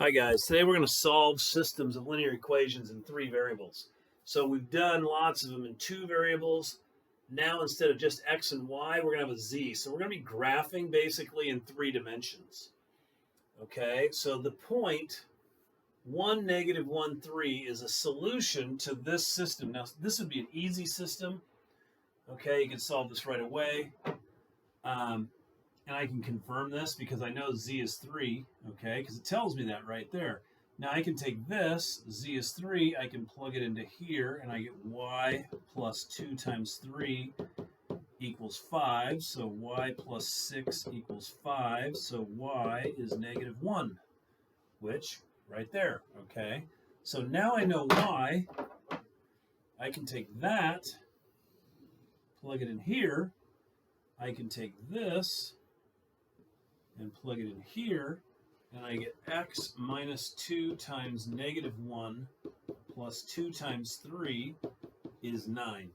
Hi guys, today we're going to solve systems of linear equations in three variables. So we've done lots of them in two variables. Now instead of just x and y, we're going to have a z. So we're going to be graphing basically in three dimensions. Okay, so the point 1, negative 1, 3 is a solution to this system. Now this would be an easy system. Okay, you can solve this right away. And I can confirm this because I know z is 3, okay, because it tells me that right there. Now I can take this, z is 3, I can plug it into here, and I get y plus 2 times 3 equals 5. So y plus 6 equals 5. So y is negative 1, which, right there, okay. So now I know y. I can take that, plug it in here. I can take this and plug it in here, and I get x minus 2 times negative 1 plus 2 times 3 is 9.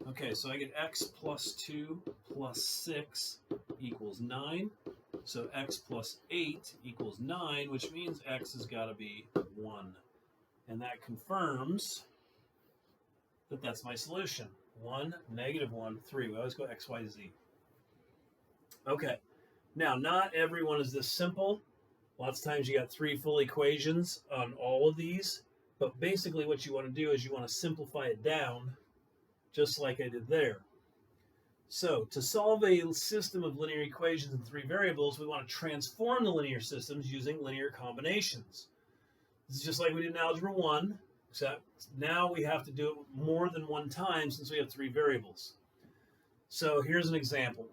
Okay, so I get x plus 2 plus 6 equals 9. So x plus 8 equals 9, which means x has got to be 1. And that confirms that that's my solution. 1, negative 1, 3. We always go x, y, z. Okay. Now, not everyone is this simple. Lots of times you got three full equations on all of these. But basically what you want to do is you want to simplify it down just like I did there. So to solve a system of linear equations in three variables, we want to transform the linear systems using linear combinations. This is just like we did in Algebra 1, except now we have to do it more than one time since we have three variables. So here's an example.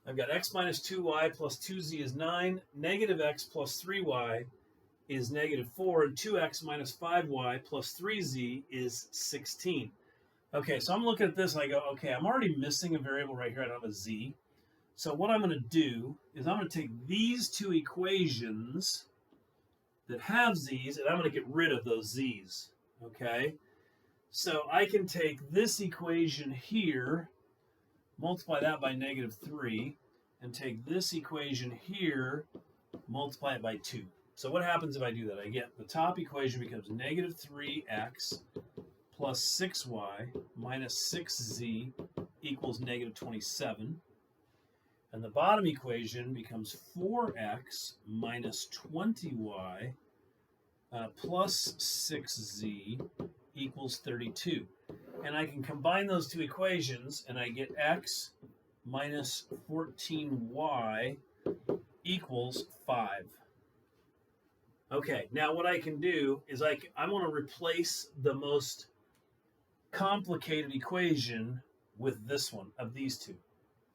I've got x minus 2y plus 2z is 9, negative x plus 3y is negative 4, and 2x minus 5y plus 3z is 16. Okay, so I'm looking at this and I go, okay, I'm already missing a variable right here. I don't have a z. So what I'm going to do is I'm going to take these two equations that have z's, and I'm going to get rid of those z's. Okay, so I can take this equation here, multiply that by negative 3, and take this equation here, multiply it by 2. So what happens if I do that? I get the top equation becomes negative 3x plus 6y minus 6z equals negative 27. And the bottom equation becomes 4x minus 20y plus 6z equals 32. And I can combine those two equations, and I get x minus 14y equals 5. Okay, now what I can do is I want to replace the most complicated equation with this one, of these two.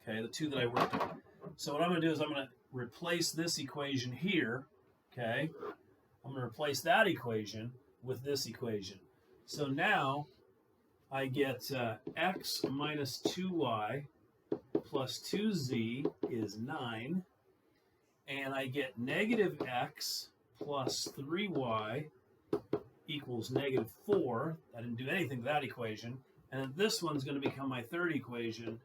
Okay, the two that I worked on. So what I'm going to do is I'm going to replace this equation here. Okay, I'm going to replace that equation with this equation. So now I get x minus 2y plus 2z is 9, and I get negative x plus 3y equals negative 4. I didn't do anything to that equation. And then this one's going to become my third equation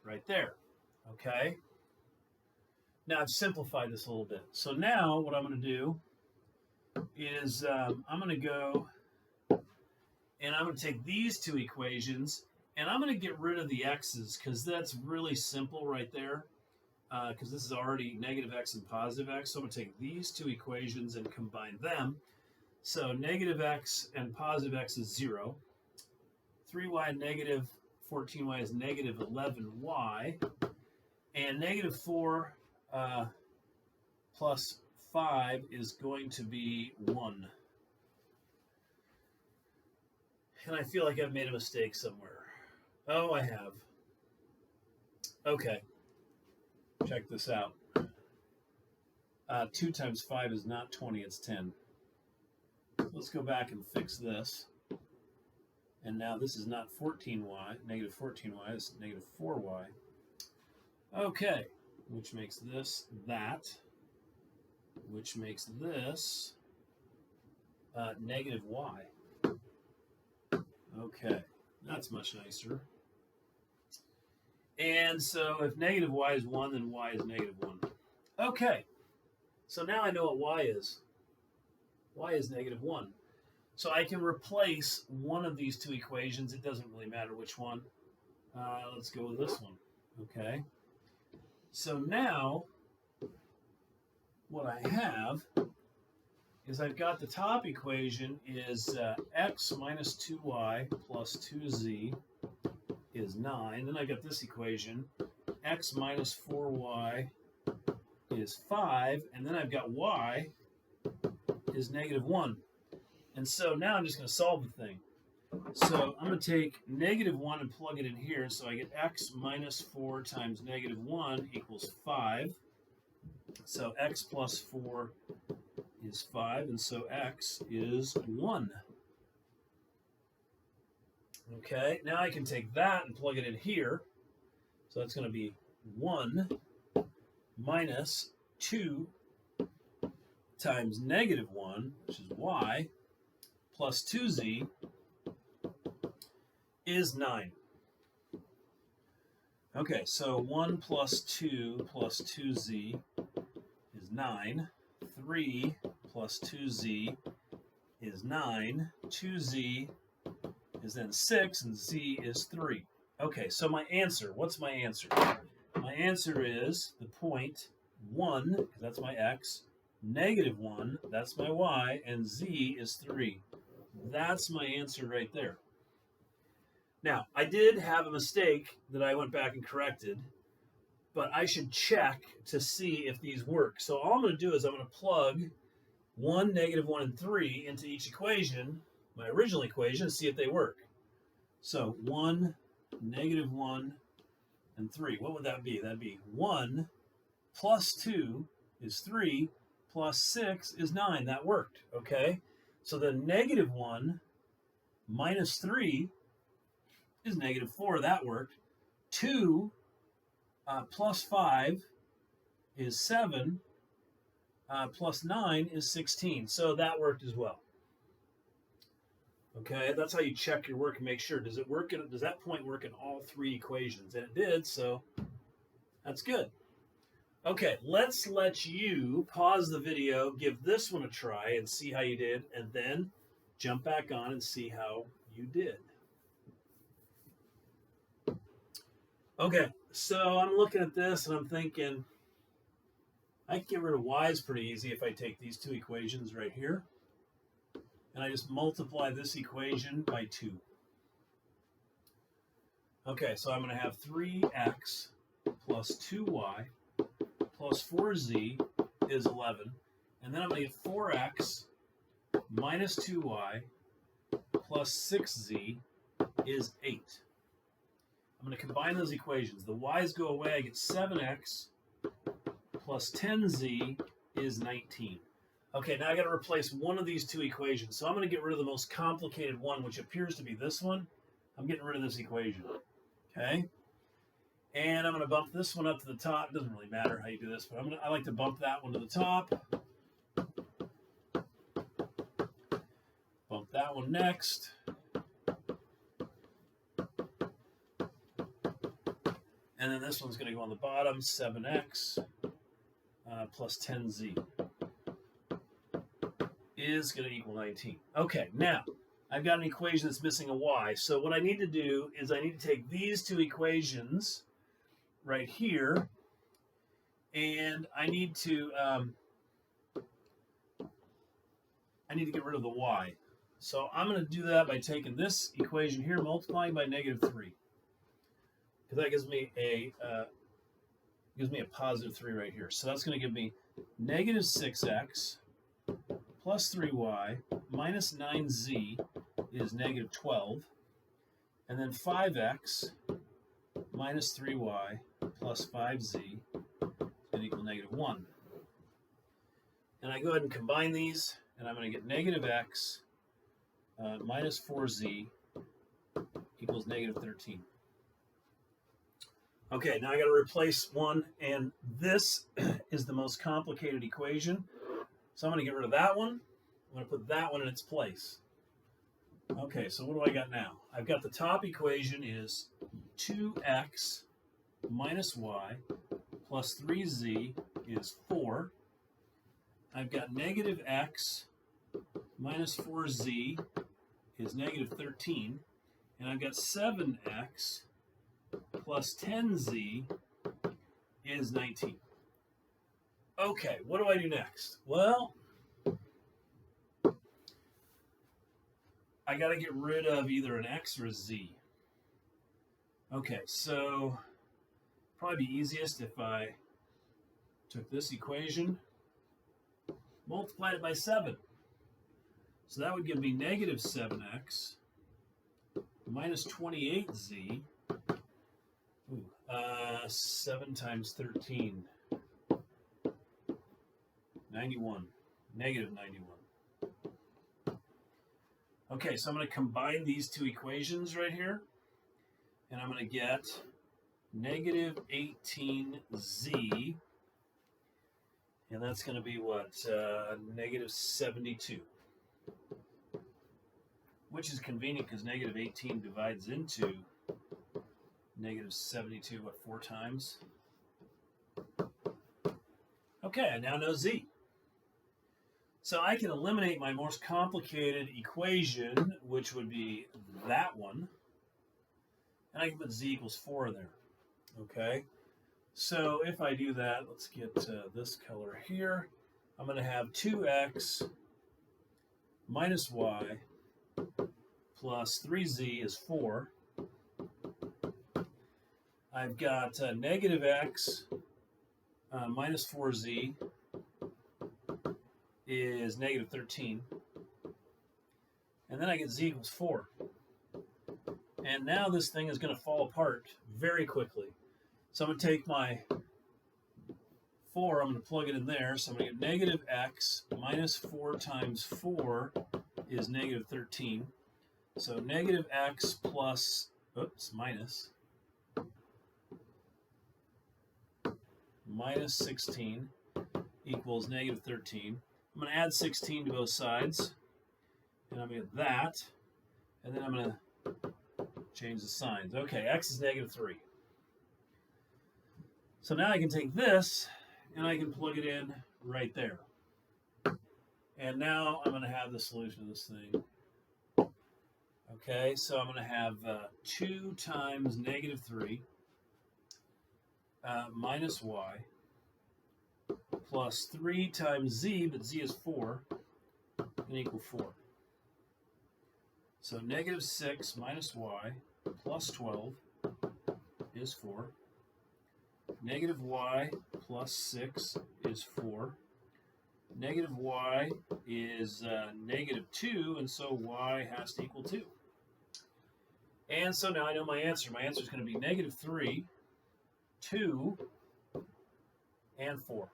right there. Okay? Now I've simplified this a little bit. So now what I'm going to do is I'm going to go and I'm going to take these two equations and I'm going to get rid of the x's because that's really simple right there. Because this is already negative x and positive x. So I'm going to take these two equations and combine them. So negative x and positive x is 0. 3y negative 14y is negative 11y. And negative 4 plus 5 is going to be 1. And I feel like I've made a mistake somewhere. Oh, I have. Okay. Check this out. 2 times 5 is not 20, it's 10. Let's go back and fix this. And now this is not 14y, negative 14y, it's negative 4y. Okay, which makes this that, which makes this negative y. Okay, that's much nicer. And so if negative y is 1, then y is negative 1. Okay, so now I know what y is. Y is negative 1. So I can replace one of these two equations. It doesn't really matter which one. Let's go with this one. Okay. So now what I have is I've got the top equation is x minus 2y plus 2z is 9. Then I got this equation, x minus 4y is 5. And then I've got y is negative 1. And so now I'm just going to solve the thing. So I'm going to take negative 1 and plug it in here. So I get x minus 4 times negative 1 equals 5. So x plus 4 is 5. And so x is 1. Okay, now I can take that and plug it in here. So that's going to be 1 minus 2 times negative 1, which is y, plus 2z is 9. Okay, so 1 plus 2 plus 2z is 9. 3 plus 2z is 9. 2z is then 6, and z is 3. Okay, so my answer, what's my answer? My answer is the point 1, because that's my x, negative 1, that's my y, and z is 3. That's my answer right there. Now, I did have a mistake that I went back and corrected, but I should check to see if these work. So all I'm going to do is I'm going to plug 1, negative 1, and 3 into each equation, my original equation, and see if they work. So 1, negative 1, and 3. What would that be? That'd be 1 plus 2 is 3 plus 6 is 9. That worked, okay? So the negative 1 minus 3 is negative 4. That worked. 2 plus 5 is 7. Plus 9 is 16. So that worked as well. Okay, that's how you check your work and make sure. Does it work? Does that point work in all three equations? And it did, so that's good. Okay, let's let you pause the video, give this one a try, and see how you did, and then jump back on and see how you did. Okay, so I'm looking at this and I'm thinking, I can get rid of y's pretty easy if I take these two equations right here. And I just multiply this equation by 2. Okay, so I'm going to have 3x plus 2y plus 4z is 11. And then I'm going to get 4x minus 2y plus 6z is 8. I'm going to combine those equations. The y's go away. I get 7x plus 10z is 19. Okay, now I got to replace one of these two equations. So I'm going to get rid of the most complicated one, which appears to be this one. I'm getting rid of this equation. Okay? And I'm going to bump this one up to the top. It doesn't really matter how you do this, but I like to bump that one to the top. Bump that one next. And then this one's going to go on the bottom, 7x plus 10z is going to equal 19. Okay, now I've got an equation that's missing a y. So what I need to do is I need to take these two equations right here, and I need to get rid of the y. So I'm going to do that by taking this equation here, multiplying by negative 3, because that gives me a positive 3 right here. So that's going to give me negative 6x plus 3y minus 9z is negative 12. And then 5x minus 3y plus 5z is going to equal negative 1. And I go ahead and combine these, and I'm going to get negative x minus 4z equals negative 13. Okay, now I got to replace one, and this is the most complicated equation. So I'm going to get rid of that one. I'm going to put that one in its place. Okay, so what do I got now? I've got the top equation is 2x minus y plus 3z is 4. I've got negative x minus 4z is negative 13. And I've got 7x plus 10z is 19. Okay, what do I do next? Well, I got to get rid of either an x or a z. Okay, so probably be easiest if I took this equation, multiplied it by 7. So that would give me negative 7x minus 28z. 7 times 13. 91. Negative 91. Okay, so I'm going to combine these two equations right here. And I'm going to get negative 18z. And that's going to be what? Negative 72. Which is convenient because negative 18 divides into negative 72, 4 times? Okay, I now know z. So I can eliminate my most complicated equation, which would be that one. And I can put z equals 4 there. Okay? So if I do that, let's get this color here. I'm going to have 2x minus y plus 3z is 4. I've got negative x minus 4z is negative 13. And then I get z equals 4. And now this thing is going to fall apart very quickly. So I'm going to take my 4, I'm going to plug it in there. So I'm going to get negative x minus 4 times 4 is negative 13. So negative x plus, minus 16 equals negative 13. I'm going to add 16 to both sides. And I'm going to get that. And then I'm going to change the signs. Okay, x is negative 3. So now I can take this and I can plug it in right there. And now I'm going to have the solution of this thing. Okay, so I'm going to have 2 times negative 3 minus y plus 3 times z, but z is 4, and equal 4. So negative 6 minus y plus 12 is 4. Negative y plus 6 is 4. Negative y is negative 2, and so y has to equal 2. And so now I know my answer. My answer is going to be negative 3, 2, and 4.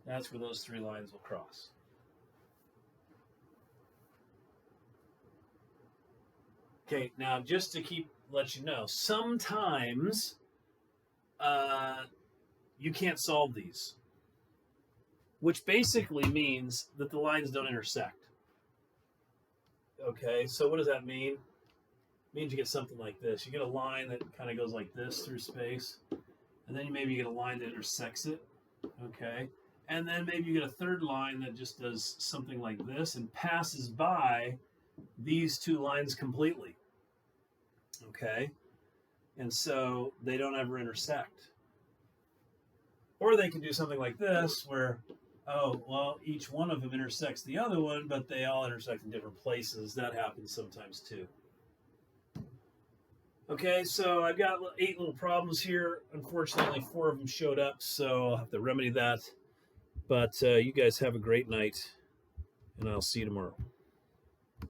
That's where those 3 lines will cross. Okay, now just to let you know, sometimes you can't solve these, which basically means that the lines don't intersect. Okay, so what does that mean? It means you get something like this. You get a line that kind of goes like this through space, and then maybe you get a line that intersects it, okay? And then maybe you get a third line that just does something like this and passes by these 2 lines completely, okay? And so they don't ever intersect. Or they can do something like this where, oh, well, each one of them intersects the other one, but they all intersect in different places. That happens sometimes too. Okay, so I've got 8 little problems here. Unfortunately, 4 of them showed up, so I'll have to remedy that. But you guys have a great night, and I'll see you tomorrow.